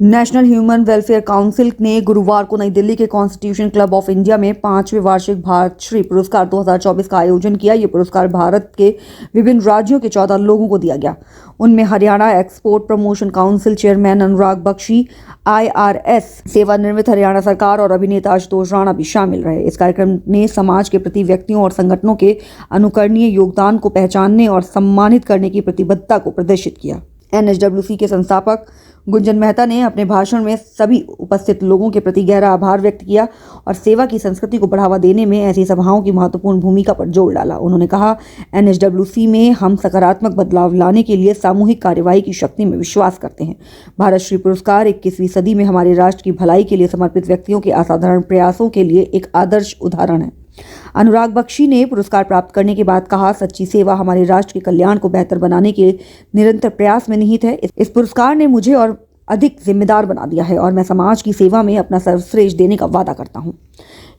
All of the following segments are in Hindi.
नेशनल ह्यूमन वेलफेयर काउंसिल ने गुरुवार को नई दिल्ली के कॉन्स्टिट्यूशन क्लब ऑफ इंडिया में 5वें वार्षिक भारतश्री पुरस्कार 2024 का आयोजन किया। ये पुरस्कार भारत के विभिन्न राज्यों के 14 लोगों को दिया गया। उनमें Haryana export promotion council chairman Anurag Bakshi, IRS, सेवानिवृत्त हरियाणा सरकार और अभिनेता आशुतोष राणा भी शामिल रहे। इस कार्यक्रम ने समाज के प्रति व्यक्तियों और संगठनों के अनुकरणीय योगदान को पहचानने और सम्मानित करने की प्रतिबद्धता को प्रदर्शित किया। NHWC के संस्थापक गुंजन मेहता ने अपने भाषण में सभी उपस्थित लोगों के प्रति गहरा आभार व्यक्त किया और सेवा की संस्कृति को बढ़ावा देने में ऐसी सभाओं की महत्वपूर्ण भूमिका पर जोर डाला। उन्होंने कहा, NHWC में हम सकारात्मक बदलाव लाने के लिए सामूहिक कार्यवाही की शक्ति में विश्वास करते हैं। भारतश्री पुरस्कार 21वीं सदी में हमारे राष्ट्र की भलाई के लिए समर्पित व्यक्तियों के असाधारण प्रयासों के लिए एक आदर्श उदाहरण है। अनुराग बख्शी ने पुरस्कार प्राप्त करने के बाद कहा, सच्ची सेवा हमारे राष्ट्र के कल्याण को बेहतर बनाने के निरंतर प्रयास में निहित है। इस पुरस्कार ने मुझे और अधिक जिम्मेदार बना दिया है और मैं समाज की सेवा में अपना सर्वश्रेष्ठ देने का वादा करता हूं।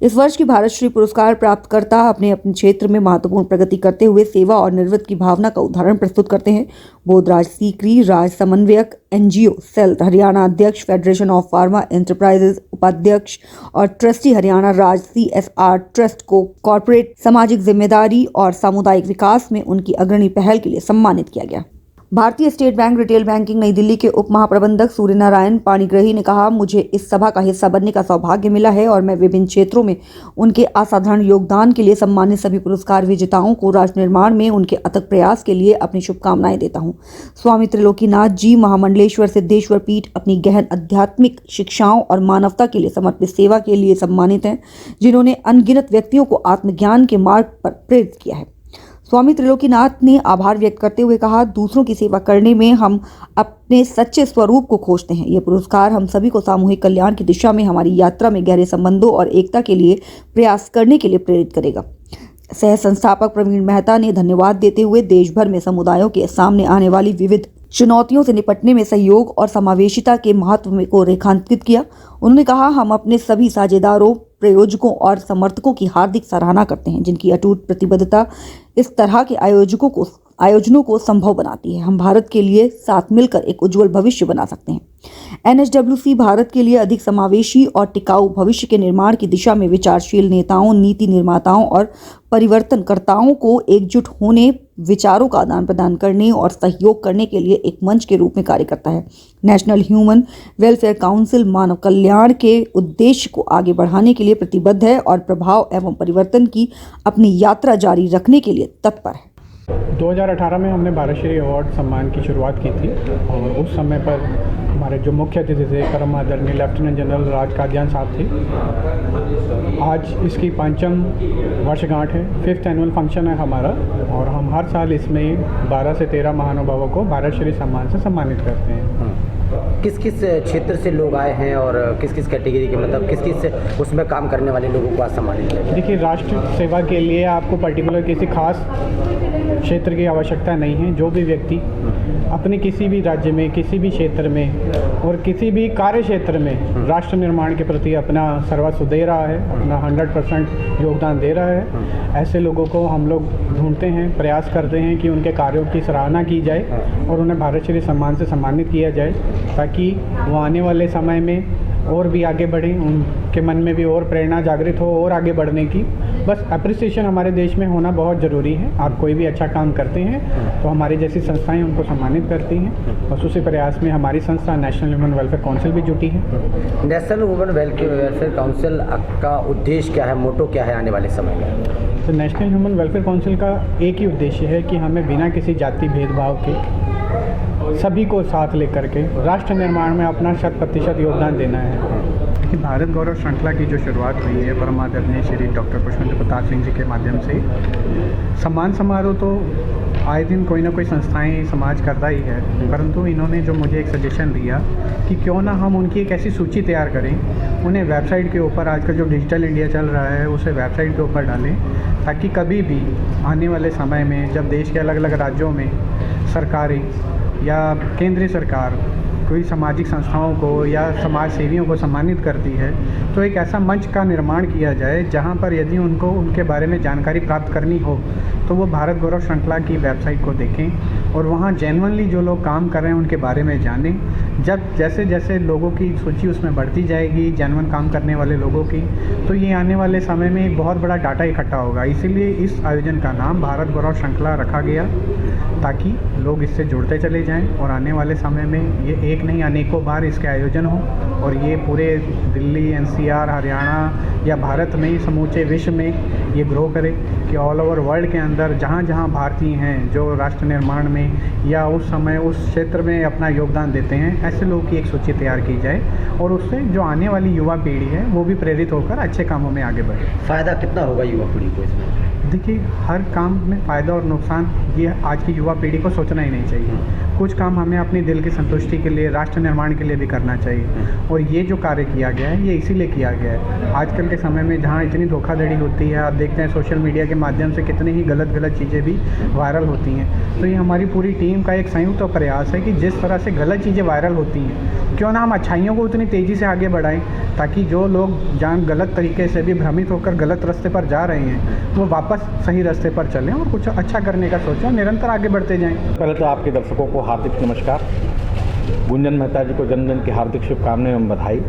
इस वर्ष की भारतश्री पुरस्कार प्राप्तकर्ता अपने अपने क्षेत्र में महत्वपूर्ण प्रगति करते हुए सेवा और निर्वृत्त की भावना का उदाहरण प्रस्तुत करते हैं। बोधराज सीकरी, राज समन्वयक, NGO सेल हरियाणा अध्यक्ष, फेडरेशन ऑफ फार्मा एंटरप्राइजेज उपाध्यक्ष और ट्रस्टी हरियाणा राज CSR ट्रस्ट को कॉर्पोरेट सामाजिक जिम्मेदारी और सामुदायिक विकास में उनकी अग्रणी पहल के लिए सम्मानित किया गया। भारतीय स्टेट बैंक रिटेल बैंकिंग नई दिल्ली के उप महाप्रबंधक सूर्यनारायण पाणिग्रही ने कहा, मुझे इस सभा का हिस्सा बनने का सौभाग्य मिला है और मैं विभिन्न क्षेत्रों में उनके असाधारण योगदान के लिए सम्मानित सभी पुरस्कार विजेताओं को राष्ट्र निर्माण में उनके अथक प्रयास के लिए अपनी शुभकामनाएं देता हूं। स्वामी त्रिलोकीनाथ जी महामंडलेश्वर सिद्धेश्वर पीठ अपनी गहन आध्यात्मिक शिक्षाओं और मानवता के लिए समर्पित सेवा के लिए सम्मानित हैं, जिन्होंने अनगिनत व्यक्तियों को आत्मज्ञान के मार्ग पर प्रेरित किया है। स्वामी त्रिलोकीनाथ ने आभार व्यक्त करते हुए कहा, दूसरों की सेवा करने में हम अपने सच्चे स्वरूप को खोजते हैं। ये पुरस्कार हम सभी को सामूहिक कल्याण की दिशा में हमारी यात्रा में गहरे संबंधों और एकता के लिए प्रयास करने के लिए प्रेरित करेगा। सह संस्थापक प्रवीण मेहता ने धन्यवाद देते हुए देश भर में समुदायों के सामने आने वाली विविध चुनौतियों से निपटने में सहयोग और समावेशिता के महत्व को रेखांकित किया। उन्होंने कहा, हम अपने सभी साझेदारों, प्रायोजकों और समर्थकों की हार्दिक सराहना करते हैं, जिनकी अटूट प्रतिबद्धता इस तरह के आयोजनों को संभव बनाती है। हम भारत के लिए साथ मिलकर एक उज्जवल भविष्य बना सकते हैं। NHWC भारत के लिए अधिक समावेशी और टिकाऊ भविष्य के निर्माण की दिशा में विचारशील नेताओं, नीति निर्माताओं और परिवर्तनकर्ताओं को एकजुट होने, विचारों का आदान प्रदान करने और सहयोग करने के लिए एक मंच के रूप में कार्य करता है। नेशनल ह्यूमन वेलफेयर काउंसिल मानव कल्याण के उद्देश्य को आगे बढ़ाने के लिए प्रतिबद्ध है और प्रभाव एवं परिवर्तन की अपनी यात्रा जारी रखने के लिए तत्पर है। 2018 में हमने भारतश्री अवार्ड सम्मान की शुरुआत की थी और उस समय पर हमारे जो मुख्य अतिथि थे परम आदरणीय लेफ्टिनेंट जनरल राज कादियान साहब थे। आज इसकी 5वीं वर्षगांठ है, 5th एनुअल फंक्शन है हमारा और हम हर साल इसमें 12 से 13 महानुभावों को भारतश्री सम्मान से सम्मानित करते हैं। किस किस क्षेत्र से लोग आए हैं और किस किस कैटेगरी के, मतलब किस किस उसमें काम करने वाले लोगों को आज सम्मानित किया? देखिए, राष्ट्र सेवा के लिए आपको पर्टिकुलर किसी खास क्षेत्र की आवश्यकता नहीं है। जो भी व्यक्ति अपने किसी भी राज्य में, किसी भी क्षेत्र में और किसी भी कार्य क्षेत्र में राष्ट्र निर्माण के प्रति अपना सर्वस्व दे रहा है, अपना 100% योगदान दे रहा है, ऐसे लोगों को हम लोग ढूंढते हैं, प्रयास करते हैं कि उनके कार्यों की सराहना की जाए और उन्हें भारतश्री सम्मान से सम्मानित किया जाए, ताकि वो आने वाले समय में और भी आगे बढ़ें, उनके मन में भी और प्रेरणा जागृत हो और आगे बढ़ने की। बस अप्रिसिएशन हमारे देश में होना बहुत ज़रूरी है। आप कोई भी अच्छा काम करते हैं तो हमारी जैसी संस्थाएं उनको सम्मानित करती हैं। बस उसी प्रयास में हमारी संस्था नेशनल ह्यूमन वेलफेयर काउंसिल भी जुटी है। नेशनल ह्यूमन वेलफेयर काउंसिल का उद्देश्य क्या है, मोटो क्या है आने वाले समय में? तो नेशनल ह्यूमन वेलफेयर काउंसिल का एक ही उद्देश्य है कि हमें बिना किसी जाति भेदभाव के सभी को साथ लेकर के राष्ट्र निर्माण में अपना 100% योगदान देना है। कि भारत गौरव श्रृंखला की जो शुरुआत हुई है परम आदरणीय श्री डॉक्टर पुष्पेंद्र प्रताप सिंह जी के माध्यम से, सम्मान समारोह तो आए दिन कोई ना कोई संस्थाएं समाज करता ही है, परंतु इन्होंने जो मुझे एक सजेशन दिया कि क्यों ना हम उनकी एक ऐसी सूची तैयार करें, उन्हें वेबसाइट के ऊपर, आजकल जो डिजिटल इंडिया चल रहा है उसे वेबसाइट के ऊपर डालें, ताकि कभी भी आने वाले समय में जब देश के अलग अलग राज्यों में सरकारी या केंद्रीय सरकार कोई सामाजिक संस्थाओं को या समाज सेवियों को सम्मानित करती है, तो एक ऐसा मंच का निर्माण किया जाए जहां पर यदि उनको उनके बारे में जानकारी प्राप्त करनी हो तो वो भारत गौरव श्रृंखला की वेबसाइट को देखें और वहाँ जेन्युइनली जो लोग काम कर रहे हैं उनके बारे में जानें, जब जैसे जैसे लोगों की सूची उसमें बढ़ती जाएगी, जेन्युइन काम करने वाले लोगों की, तो ये आने वाले समय में एक बहुत बड़ा डाटा इकट्ठा होगा। इसीलिए इस आयोजन का नाम भारत गौरव श्रृंखला रखा गया, ताकि लोग इससे जुड़ते चले जाएं और आने वाले समय में ये एक नहीं अनेकों बार इसके आयोजन हो और ये पूरे दिल्ली, एनसीआर, हरियाणा या भारत में ही समूचे विश्व में ये ग्रो करे कि ऑल ओवर वर्ल्ड के अंदर जहाँ जहाँ भारतीय हैं जो राष्ट्र निर्माण में या उस समय उस क्षेत्र में अपना योगदान देते हैं, ऐसे लोगों की एक सूची तैयार की जाए और उससे जो आने वाली युवा पीढ़ी है वो भी प्रेरित होकर अच्छे कामों में आगे बढ़े। फ़ायदा कितना होगा युवा पीढ़ी को इसमें? देखिए, हर काम में फ़ायदा और नुकसान ये आज की युवा पीढ़ी को सोचना ही नहीं चाहिए। कुछ काम हमें अपनी दिल की संतुष्टि के लिए, राष्ट्र निर्माण के लिए भी करना चाहिए और ये जो कार्य किया गया है ये इसीलिए किया गया है। आजकल के समय में जहाँ इतनी धोखाधड़ी होती है, आप देखते हैं सोशल मीडिया के माध्यम से कितनी ही गलत चीज़ें भी वायरल होती हैं। तो ये हमारी पूरी टीम का एक संयुक्त प्रयास है कि जिस तरह से गलत चीज़ें वायरल होती हैं, क्यों ना हम अच्छाइयों को उतनी तेज़ी से आगे बढ़ाएं, ताकि जो लोग जहाँ गलत तरीके से भी भ्रमित होकर गलत रास्ते पर जा रहे हैं वो वापस सही रास्ते पर चलें और कुछ अच्छा करने का सोचें, निरंतर आगे बढ़ते जाएं। पहले तो आपके दर्शकों को हार्दिक नमस्कार। गुंजन मेहता जी को जन्मदिन की हार्दिक शुभकामनाएं एवं बधाई।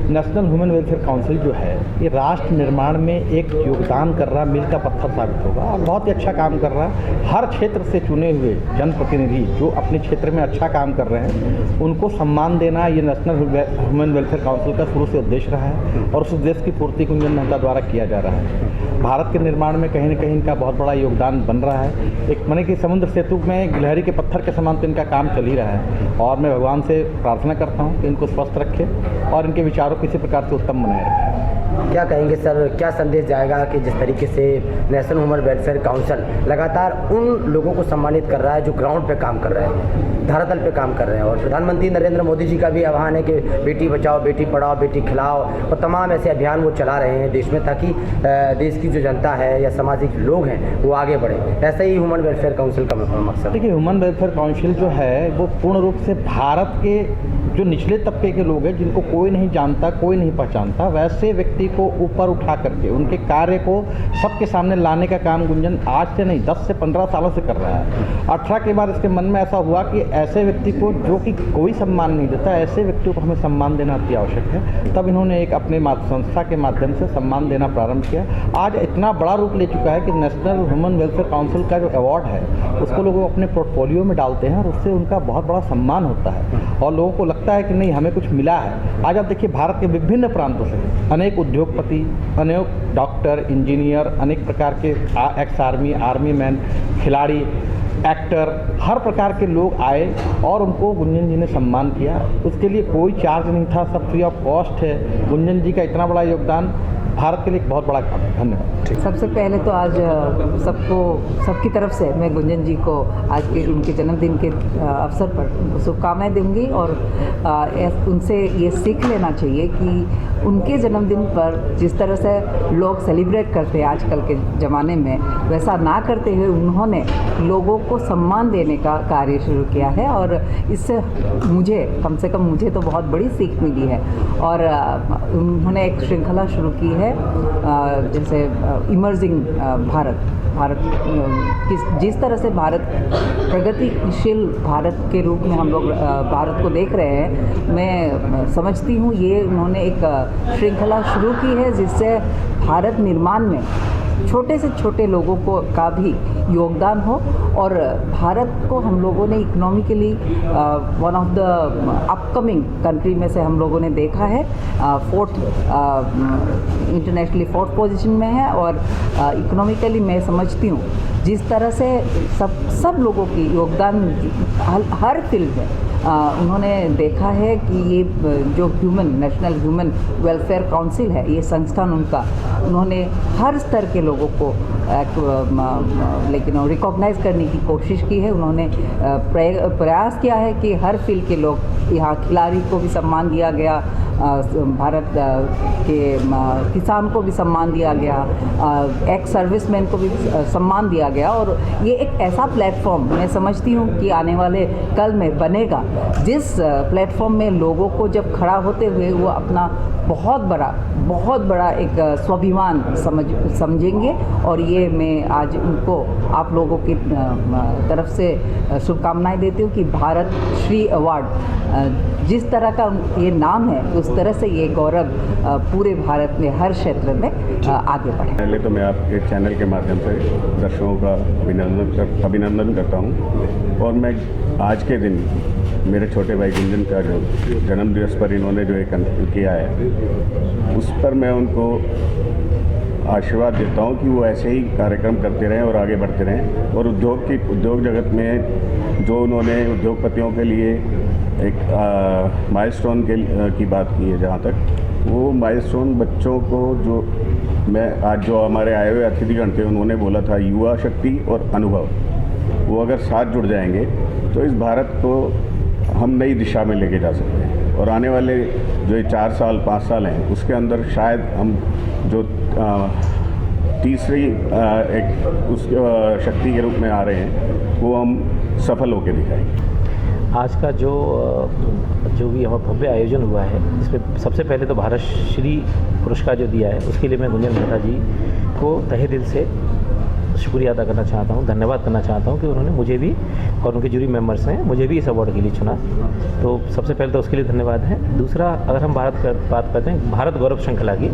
नेशनल ह्यूमन वेलफेयर काउंसिल जो है ये राष्ट्र निर्माण में एक योगदान कर रहा मील का पत्थर साबित होगा और बहुत ही अच्छा काम कर रहा है। हर क्षेत्र से चुने हुए जनप्रतिनिधि जो अपने क्षेत्र में अच्छा काम कर रहे हैं उनको सम्मान देना ये नेशनल ह्यूमन वेलफेयर काउंसिल का शुरू से उद्देश्य रहा है और उस उद्देश्य की पूर्ति गुंजन मेहता द्वारा किया जा रहा है। भारत के निर्माण में कहीं न कहीं इनका बहुत बड़ा योगदान बन रहा है। एक माने कि समुद्र सेतु में गिलहरी के पत्थर के समान तो इनका काम चल ही रहा है और मैं भगवान से प्रार्थना करता हूँ कि इनको स्वस्थ रखे और इनके विचारों किसी प्रकार से उत्तम बनाए रखें। क्या कहेंगे सर, क्या संदेश जाएगा कि जिस तरीके से नेशनल ह्यूमन वेलफेयर काउंसिल लगातार उन लोगों को सम्मानित कर रहा है जो ग्राउंड पे काम कर रहे हैं, धरातल पे काम कर रहे हैं, और प्रधानमंत्री नरेंद्र मोदी जी का भी आह्वान है कि बेटी बचाओ, बेटी पढ़ाओ, बेटी खिलाओ और तमाम ऐसे अभियान वो चला रहे हैं देश में, ताकि देश की जो जनता है या सामाजिक लोग हैं वो आगे बढ़े। ऐसा ही ह्यूमन वेलफेयर काउंसिल का मकसद। देखिए, ह्यूमन वेलफेयर काउंसिल जो है वो पूर्ण रूप से भारत के जो निचले तबके के लोग हैं जिनको कोई नहीं जानता, कोई नहीं पहचानता, वैसे व्यक्ति को ऊपर उठा करके उनके कार्य को सबके सामने लाने का काम गुंजन आज से नहीं 10 से 15 सालों से कर रहा है। 18 के बाद इसके मन में ऐसा हुआ कि ऐसे व्यक्ति को जो कि कोई सम्मान नहीं देता, ऐसे व्यक्तियों को हमें सम्मान देना अति आवश्यक है। तब इन्होंने एक अपने संस्था के माध्यम से सम्मान देना प्रारंभ किया। आज इतना बड़ा रूप ले चुका है कि नेशनल ह्यूमन वेलफेयर काउंसिल का जो अवार्ड है उसको लोग अपने पोर्टफोलियो में डालते हैं और उससे उनका बहुत बड़ा सम्मान होता है और लोगों को लगता है कि नहीं, हमें कुछ मिला है। आज आप देखिए, भारत के विभिन्न प्रांतों से अनेक उद्योगपति, अनेक डॉक्टर, इंजीनियर, अनेक प्रकार के एक्स आर्मी मैन, खिलाड़ी, एक्टर, हर प्रकार के लोग आए और उनको गुंजन जी ने सम्मान किया। उसके लिए कोई चार्ज नहीं था, सब फ्री ऑफ कॉस्ट है। गुंजन जी का इतना बड़ा योगदान भारत के लिए एक बहुत बड़ा काम है। धन्यवाद। सबसे पहले तो आज सबकी तरफ से मैं गुंजन जी को आज के उनके जन्मदिन के अवसर पर शुभकामनाएं दूंगी और उनसे ये सीख लेना चाहिए कि उनके जन्मदिन पर जिस तरह से लोग सेलिब्रेट करते हैं आजकल के ज़माने में, वैसा ना करते हुए उन्होंने लोगों को सम्मान देने का कार्य शुरू किया है और इससे मुझे, कम से कम मुझे तो बहुत बड़ी सीख मिली है। और उन्होंने एक श्रृंखला शुरू की है जैसे इमर्जिंग भारत जिस तरह से भारत प्रगतिशील भारत के रूप में हम लोग भारत को देख रहे हैं, मैं समझती हूँ ये उन्होंने एक श्रृंखला शुरू की है जिससे भारत निर्माण में छोटे से छोटे लोगों को का भी योगदान हो और भारत को हम लोगों ने economically one of the upcoming country में से हम लोगों ने देखा है, इंटरनेशनली 4th पोजीशन में है। और इकोनॉमिकली मैं समझती हूँ जिस तरह से सब लोगों की योगदान हर फील्ड में उन्होंने देखा है कि ये जो नेशनल ह्यूमन वेलफेयर काउंसिल है, ये संस्थान उन्होंने हर स्तर के लोगों को लेकिन रिकॉग्नाइज करने की कोशिश की है। उन्होंने प्रयास किया है कि हर फील्ड के लोग, यहाँ खिलाड़ी को भी सम्मान दिया गया भारत के किसान को भी सम्मान दिया गया, एक्स सर्विसमैन को भी सम्मान दिया गया। और ये एक ऐसा प्लेटफॉर्म मैं समझती हूँ कि आने वाले कल में बनेगा, जिस प्लेटफॉर्म में लोगों को जब खड़ा होते हुए वो अपना बहुत बड़ा एक स्वाभिमान समझेंगे। और ये मैं आज उनको आप लोगों की तरफ से शुभकामनाएं देती हूँ कि भारत श्री अवार्ड जिस तरह का ये नाम है, उस तरह से ये गौरव पूरे भारत में हर क्षेत्र में आगे बढ़े। पहले तो मैं आपके चैनल के माध्यम से दर्शकों का अभिनंदन करता हूँ। और मैं आज के दिन मेरे छोटे भाई गुंजन का जो जन्मदिवस पर इन्होंने जो एक किया है, उस पर मैं उनको आशीर्वाद देता हूँ कि वो ऐसे ही कार्यक्रम करते रहें और आगे बढ़ते रहें। और उद्योग जगत में जो उन्होंने उद्योगपतियों के लिए एक माइलस्टोन की बात की है, जहाँ तक वो माइलस्टोन बच्चों को जो मैं आज जो हमारे आए हुए अतिथिगण थे उन्होंने बोला था, युवा शक्ति और अनुभव, वो अगर साथ जुड़ जाएंगे तो इस भारत को हम नई दिशा में लेके जा सकते हैं। और आने वाले जो 4 साल 5 साल हैं उसके अंदर शायद हम जो तीसरी एक उस शक्ति के रूप में आ रहे हैं वो हम सफल होकर दिखाएंगे। आज का जो भी हमारा भव्य आयोजन हुआ है, इसमें सबसे पहले तो भारत श्री पुरस्कार जो दिया है उसके लिए मैं गुंजन मेहता जी को तहे दिल से शुक्रिया अदा करना चाहता हूँ, धन्यवाद करना चाहता हूँ कि उन्होंने मुझे भी और उनके जूरी मेंबर्स हैं मुझे भी इस अवार्ड के लिए चुना। तो सबसे पहले तो उसके लिए धन्यवाद है। दूसरा, अगर हम बात करते हैं भारत गौरव श्रृंखला की,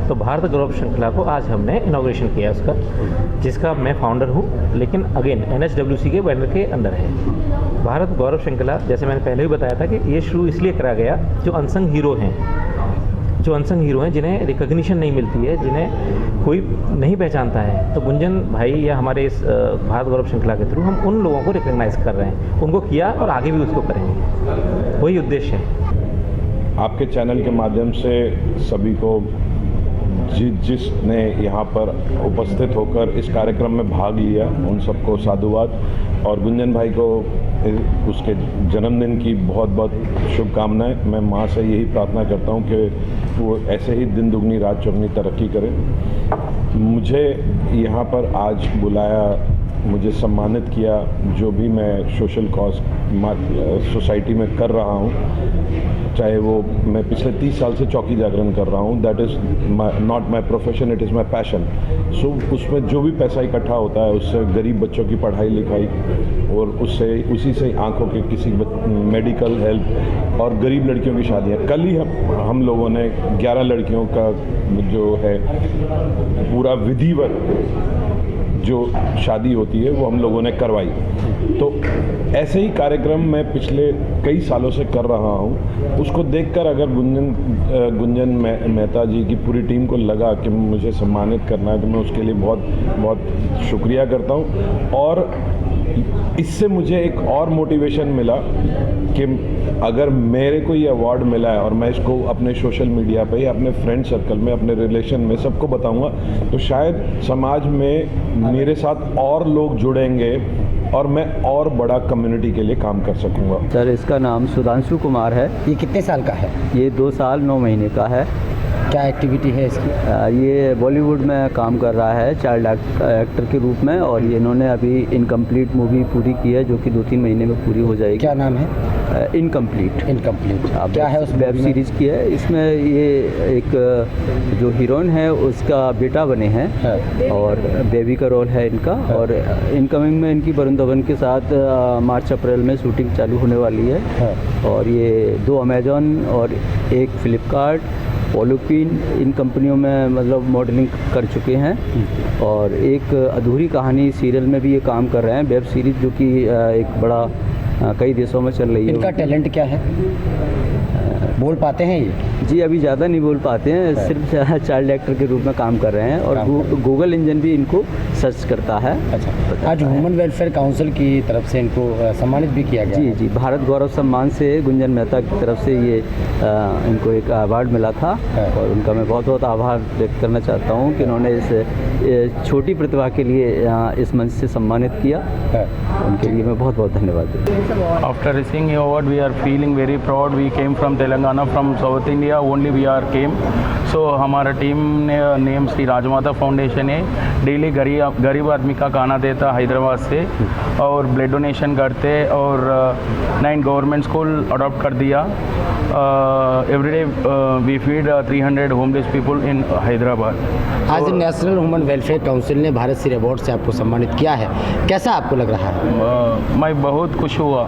तो भारत गौरव श्रृंखला को आज हमने इनॉग्रेशन किया उसका, जिसका मैं फाउंडर हूँ, लेकिन अगेन NHWC के बैनर के अंदर है। भारत गौरव श्रृंखला, जैसे मैंने पहले भी बताया था कि ये शुरू इसलिए करा गया, जो अनसंग हीरो हैं जिन्हें रिकग्निशन नहीं मिलती है, जिन्हें कोई नहीं पहचानता है। तो गुंजन भाई या हमारे इस भारत गौरव श्रृंखला के थ्रू हम उन लोगों को रिकग्नाइज कर रहे हैं, उनको किया और आगे भी उसको करेंगे, वही उद्देश्य है। आपके चैनल के माध्यम से सभी को जिसने यहाँ पर उपस्थित होकर इस कार्यक्रम में भाग लिया उन सबको साधुवाद, और गुंजन भाई को उसके जन्मदिन की बहुत बहुत शुभकामनाएं। मैं माँ से यही प्रार्थना करता हूँ कि वो ऐसे ही दिन दुगनी रात चौगनी तरक्की करे। मुझे यहाँ पर आज बुलाया, मुझे सम्मानित किया, जो भी मैं सोशल कॉज सोसाइटी में कर रहा हूँ, चाहे वो मैं पिछले 30 साल से चौकी जागरण कर रहा हूँ, that is not my profession, it is my passion. So उसमें जो भी पैसा इकट्ठा होता है उससे गरीब बच्चों की पढ़ाई लिखाई और उसी से आंखों के किसी मेडिकल हेल्प और गरीब लड़कियों की शादियाँ। कल ही हम लोगों ने 11 लड़कियों का जो है पूरा विधिवत जो शादी होती है वो हम लोगों ने करवाई। तो ऐसे ही कार्यक्रम मैं पिछले कई सालों से कर रहा हूँ। उसको देखकर अगर गुंजन मेहता जी की पूरी टीम को लगा कि मुझे सम्मानित करना है, तो मैं उसके लिए बहुत बहुत शुक्रिया करता हूँ। और इससे मुझे एक और मोटिवेशन मिला कि अगर मेरे को ये अवार्ड मिला है और मैं इसको अपने सोशल मीडिया पे या अपने फ्रेंड सर्कल में, अपने रिलेशन में सबको बताऊंगा, तो शायद समाज में मेरे साथ और लोग जुड़ेंगे और मैं और बड़ा कम्युनिटी के लिए काम कर सकूंगा। सर, इसका नाम सुधांशु कुमार है। ये कितने साल का है? ये 2 साल 9 महीने का है। क्या एक्टिविटी है इसकी? ये बॉलीवुड में काम कर रहा है चाइल्ड एक्टर के रूप में, और ये इन्होंने अभी इनकम्प्लीट मूवी पूरी की है जो कि 2-3 महीने में पूरी हो जाएगी। क्या नाम है? इनकम्प्लीट। क्या है उस वेब सीरीज़ की है। इसमें ये एक जो हीरोइन है उसका बेटा बने हैं और बेबी का रोल है इनका। और इनकमिंग में इनकी वरुण धवन के साथ मार्च अप्रैल में शूटिंग चालू होने वाली है। और ये 2 अमेजॉन और 1 फ्लिपकार्ट, पोलोपिन, इन कंपनियों में मतलब मॉडलिंग कर चुके हैं। और एक अधूरी कहानी सीरियल में भी ये काम कर रहे हैं, वेब सीरीज़, जो कि एक बड़ा कई देशों में चल रही है। इनका टैलेंट क्या है? बोल पाते हैं ये? जी, अभी ज़्यादा नहीं बोल पाते हैं, सिर्फ चाइल्ड एक्टर के रूप में काम कर रहे हैं। और गूगल इंजन भी इनको सर्च करता है। अच्छा, आज ह्यूमन वेलफेयर काउंसिल की तरफ से इनको सम्मानित भी किया गया। जी, भारत गौरव सम्मान से गुंजन मेहता की तरफ से ये इनको एक अवार्ड मिला था। और उनका मैं बहुत बहुत आभार व्यक्त करना चाहता हूँ कि उन्होंने इस छोटी प्रतिभा के लिए इस मंच से सम्मानित किया। उनके लिए मैं बहुत बहुत धन्यवाद देता हूँ। After receiving the award, we are feeling very proud. We came from Telangana. Telangana from South India only we are came. So हमारा टीम ने नेम श्री राजमाता फाउंडेशन है. डेली गरीब आदमी का खाना देता हैदराबाद से और ब्लड डोनेशन करते और 9 गवर्नमेंट स्कूल अडॉप्ट कर दिया. Every day we feed 300 homeless people in Hyderabad. आज नेशनल ह्यूमन वेलफेयर काउंसिल ने भारत श्री अवार्ड से आपको सम्मानित किया है, कैसा आपको लग रहा है? मैं बहुत खुश हुआ.